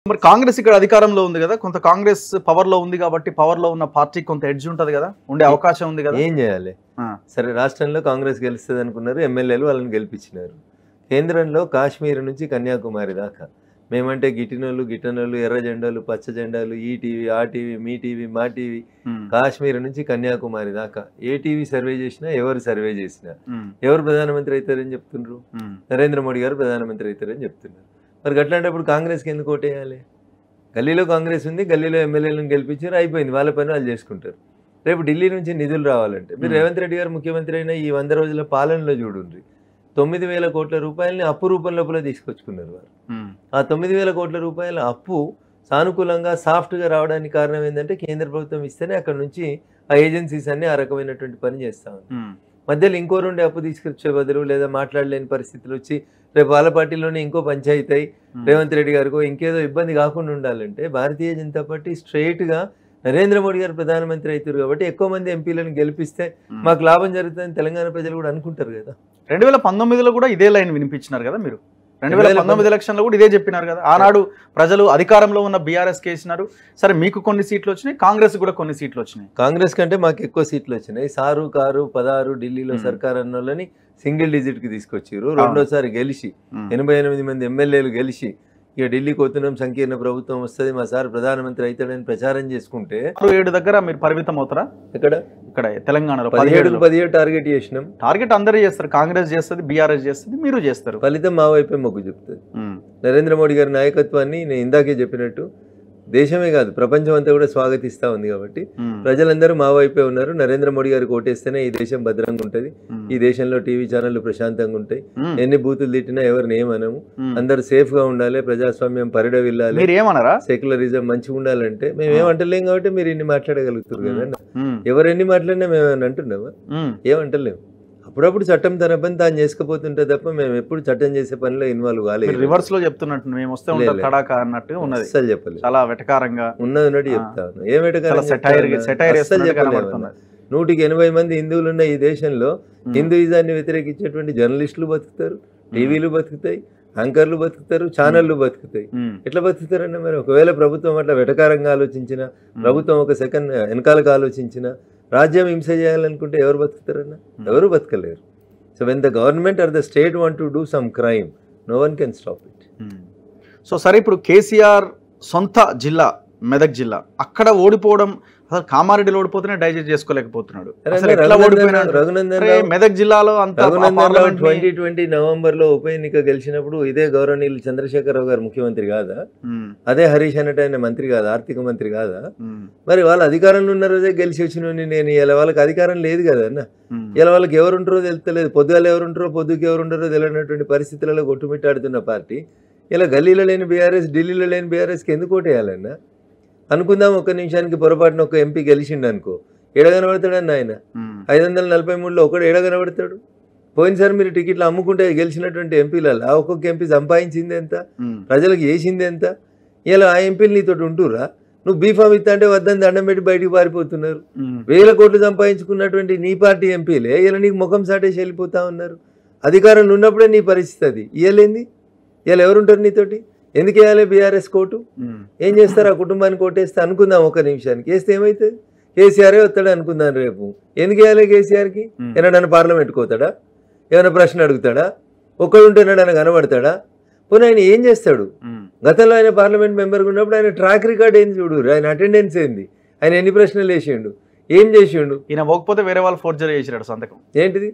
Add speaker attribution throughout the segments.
Speaker 1: మరి కాంగ్రెస్ ఇక్కడ అధికారంలో ఉంది కదా, కొంత కాంగ్రెస్ పవర్ లో ఉంది కాబట్టి పవర్ లో ఉన్న పార్టీ కొంత ఎడ్జ్ ఉంటది కదా, ఉండే అవకాశం ఉంది కదా.
Speaker 2: ఏం చేయాలి? సరే, రాష్ట్రంలో కాంగ్రెస్ గెలుస్తుంది అనుకున్నారు, ఎమ్మెల్యేలు వాళ్ళని గెలిపించినారు. కేంద్రంలో కాశ్మీర్ నుంచి కన్యాకుమారి దాకా మేమంటే గిట్టనోళ్ళు ఎర్ర జెండాలు పచ్చ జెండాలు, ఈ టీవీ ఆ టీవీ మీ టీవీ మా టీవీ, కాశ్మీర్ నుంచి కన్యాకుమారి దాకా ఏ టీవీ సర్వే చేసినా, ఎవరు సర్వే చేసినా ఎవరు ప్రధానమంత్రి అవుతారని చెప్తున్నారు? నరేంద్ర మోడీ గారు ప్రధానమంత్రి అవుతారని చెప్తున్నారు. మరి అట్లాంటప్పుడు కాంగ్రెస్కి ఎందుకు ఓటేయాలి? గల్లీలో కాంగ్రెస్ ఉంది, గల్లీలో ఎమ్మెల్యేలను గెలిపించారు, అయిపోయింది, వాళ్ళ పని వాళ్ళు చేసుకుంటారు. రేపు ఢిల్లీ నుంచి నిధులు రావాలంటే మీరు రేవంత్ రెడ్డి గారు ముఖ్యమంత్రి అయినా ఈ 100 రోజుల పాలనలో చూడండి, 9,000 కోట్ల రూపాయలని అప్పు రూపం లోపల తీసుకొచ్చుకున్నారు వారు. ఆ 9,000 కోట్ల రూపాయల అప్పు సానుకూలంగా సాఫ్ట్గా రావడానికి కారణం ఏంటంటే కేంద్ర ప్రభుత్వం ఇస్తేనే అక్కడ నుంచి ఆ ఏజెన్సీస్ అన్ని ఆ రకమైనటువంటి పని చేస్తా ఉన్నాయి. మధ్యలో ఇంకో 2 అప్పు తీసుకొచ్చే బదులు లేదా మాట్లాడలేని పరిస్థితులు వచ్చి రేపు వాళ్ళ పార్టీలోనే ఇంకో పంచాయతీ అయి రేవంత్ రెడ్డి గారికో ఇంకేదో ఇబ్బంది కాకుండా ఉండాలంటే భారతీయ జనతా పార్టీ స్ట్రైట్గా నరేంద్ర మోడీ గారు ప్రధానమంత్రి అవుతారు కాబట్టి ఎక్కువ మంది ఎంపీలను గెలిపిస్తే మాకు లాభం జరుగుతుందని తెలంగాణ ప్రజలు కూడా అనుకుంటారు కదా.
Speaker 1: 2019లో కూడా ఇదే లైన్ వినిపించినారు కదా మీరు. 2019 ఎలక్షన్లో కూడా ఇదే చెప్పినారు కదా. ఆనాడు ప్రజలు అధికారంలో ఉన్న బీఆర్ఎస్ కేసినారు, సరే మీకు కొన్ని సీట్లు వచ్చినాయి, కాంగ్రెస్ కూడా కొన్ని సీట్లు వచ్చినాయి.
Speaker 2: కాంగ్రెస్ కంటే మాకు ఎక్కువ సీట్లు వచ్చినాయి. సారు కారు 16 ఢిల్లీలో సర్కార్ అన్న వాళ్ళని సింగిల్ డిజిట్కి తీసుకొచ్చారు. రెండోసారి గెలిచి 88 మంది ఎమ్మెల్యేలు గెలిచి ఇక ఢిల్లీకి పోతున్నాం, సంకీర్ణ ప్రభుత్వం వస్తుంది, మా సార్ ప్రధానమంత్రి అవుతాడని ప్రచారం చేసుకుంటే
Speaker 1: 7 దగ్గర మీరు పరిమితం అవుతారా? ఇక్కడ తెలంగాణలో
Speaker 2: 17 టార్గెట్ చేసినాం.
Speaker 1: టార్గెట్ అందరూ చేస్తారు, కాంగ్రెస్ చేస్తుంది, బీఆర్ఎస్ చేస్తుంది, మీరు చేస్తారు.
Speaker 2: ఫలితం మా వైపే మొగ్గు చెప్తుంది. నరేంద్ర మోడీ గారి నాయకత్వాన్ని నేను ఇందాకే చెప్పినట్టు దేశమే కాదు ప్రపంచం అంతా కూడా స్వాగతిస్తూ ఉంది కాబట్టి ప్రజలందరూ మా వైపే ఉన్నారు. నరేంద్ర మోడీ గారికి ఓటేస్తేనే ఈ దేశం భద్రంగా ఉంటుంది, ఈ దేశంలో టీవీ ఛానళ్లు ప్రశాంతంగా ఉంటాయి, ఎన్ని బూతులు తిట్టినా ఎవరిని ఏమనము, అందరూ సేఫ్ గా ఉండాలి, ప్రజాస్వామ్యం పరిడవిల్లాలి, సెక్యులరిజం మంచిగా ఉండాలంటే మేము ఏమంటలేం కాబట్టి మీరు ఇన్ని మాట్లాడగలుగుతారు కదా. ఎవరెన్ని మాట్లాడినా మేము అంటున్నామా? ఏమంటలేము. అప్పుడప్పుడు చట్టం తన పని తాను చేసుకుపోతుంటే తప్ప మేము ఎప్పుడు చట్టం చేసే పనిలో ఇన్వాల్వ్ కాలేదు.
Speaker 1: రివర్స్ లో చెప్తున్నట్టు మేము వస్తే ఉంటాం తడాక అన్నట్టుగా ఉన్నది.
Speaker 2: అస్సలు చెప్పలేదు,
Speaker 1: చాలా వెటకారంగా
Speaker 2: ఉన్నది చెప్తాను. ఏం వెటకారం? 180 మంది హిందువులు ఉన్న ఈ దేశంలో హిందూయిజాన్ని వ్యతిరేకించేటువంటి జర్నలిస్టులు బతుకుతారు, టీవీలు బతుకుతాయి, యాంకర్లు బతుకుతారు, ఛానళ్లు బతుకుతాయి. ఎట్లా బతుకుతారన్న మరి? ఒకవేళ ప్రభుత్వం అట్లా వెటకారంగా ఆలోచించిన, ప్రభుత్వం ఒక సెకండ్ వెనకాలకు ఆలోచించిన, రాజ్యం హింస చేయాలనుకుంటే ఎవరు బతుకుతారన్న? ఎవరు బతకలేరు. So when the government or the state want to do some crime, no one can stop it.
Speaker 1: So సరే, ఇప్పుడు కేసీఆర్ సొంత జిల్లా మెదక్ జిల్లా, అక్కడ ఓడిపోవడం, అసలు కామారెడ్డిలో ఓడిపోతేనే డైజెస్ట్ చేసుకోలేకపోతున్నాడు. మెదక్ జిల్లాలో
Speaker 2: 2020 నవంబర్లో ఉప ఎన్నిక గెలిచినప్పుడు ఇదే గౌరవనీయులు చంద్రశేఖరరావు గారు ముఖ్యమంత్రి కాదా? అదే హరీష్ అన్నట్టు ఆయన మంత్రి కాదా, ఆర్థిక మంత్రి కాదా? మరి వాళ్ళ అధికారంలో ఉన్న రోజే గెలిచి వచ్చిన నేను ఇలా వాళ్ళకి అధికారం లేదు కదా అన్న. ఇలా వాళ్ళకి ఎవరు ఉంటారో తెలుస్తలేదు, పొద్దుగాలు ఎవరు ఉంటారో పొద్దుకి ఎవరు ఉంటారో తెలియనటువంటి పరిస్థితులలో కొట్టుమిట్టాడుతున్న పార్టీ ఇలా గల్లీలో లేని బీఆర్ఎస్, ఢిల్లీలో లేని బీఆర్ఎస్కి ఎందుకు ఓటేయాలన్నా? అనుకుందాం ఒక్క నిమిషానికి పొరపాటున ఒక ఎంపీ గెలిచిండు అనుకో, ఎడగనబడతాడన్న ఆయన 543లో ఒకడు ఎడగనబడతాడు. పోయినసారి మీరు టికెట్లు అమ్ముకుంటే గెలిచినటువంటి ఎంపీలలో ఒక్కొక్క ఎంపీ సంపాదించింది ఎంత, ప్రజలకు చేసింది ఎంత? ఇలా ఆ ఎంపీలు నీతో ఉంటురా? నువ్వు బీఫామ్ ఇస్తా అంటే వద్దని దండం పెట్టి బయటికి పారిపోతున్నారు. 1000 కోట్లు సంపాదించుకున్నటువంటి నీ పార్టీ ఎంపీలే ఇలా నీకు ముఖం సాటేసి వెళ్ళిపోతా ఉన్నారు. అధికారంలో ఉన్నప్పుడే నీ పరిస్థితి అది. ఇయ్యలేంది? ఇలా ఎవరుంటారు నీతోటి? ఎందుకు వేయాలి బీఆర్ఎస్ కోటు? ఏం చేస్తారు? ఆ కుటుంబానికి ఓటేస్తే అనుకుందాం ఒక నిమిషానికి, వేస్తే ఏమవుతుంది? కేసీఆరే వస్తాడు అనుకుందాం రేపు. ఎందుకు వేయాలి కేసీఆర్కి? ఏమన్నా పార్లమెంట్కి పోతాడా? ఏమైనా ప్రశ్న అడుగుతాడా? ఒక్కడుంటేనాడు ఆయన కనబడతాడా? పోనీ ఆయన ఏం చేస్తాడు? గతంలో ఆయన పార్లమెంట్ మెంబర్గా ఉన్నప్పుడు ఆయన ట్రాక్ రికార్డ్ ఏంది చూడు, ఆయన అటెండెన్స్ ఏంది, ఆయన ఎన్ని ప్రశ్నలు వేసిండు, ఏం చేసిండు?
Speaker 1: ఈయన పోకపోతే వేరే వాళ్ళు ఫోర్జరీ చేసినాడు సంతకం.
Speaker 2: ఏంటిది?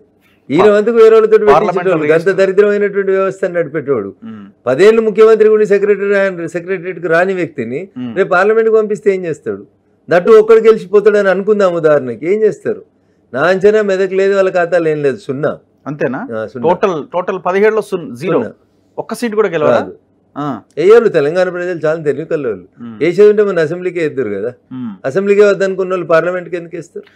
Speaker 2: ఈయన వంతుకు వేరే వాళ్ళతో అంత దరిద్రమైనటువంటి వ్యవస్థను నడిపేటోడు 10 ఏళ్ళు ముఖ్యమంత్రి కూడా సెక్రటరీకి రాని వ్యక్తిని రేపు పార్లమెంట్కి పంపిస్తే ఏం చేస్తాడు? దట్టు ఒక్కడు గెలిచిపోతాడు అని అనుకుందాం ఉదాహరణకి. ఏం చేస్తారు? నా అంచనా మెదక్ లేదు, వాళ్ళ ఖాతాలు ఏం లేదు, 0.
Speaker 1: అంతేనా? టోటల్ 17లో 0, ఒక్క సీట్ కూడా గెలవదు.
Speaker 2: వేయరు. తెలంగాణ ప్రజలు చాలా తెలివికల్ల వాళ్ళు. వేసేది ఉంటే మన అసెంబ్లీకే ఎద్దురు కదా. అసెంబ్లీకే వద్దనుకున్న వాళ్ళు పార్లమెంట్కి ఎందుకు వేస్తారు?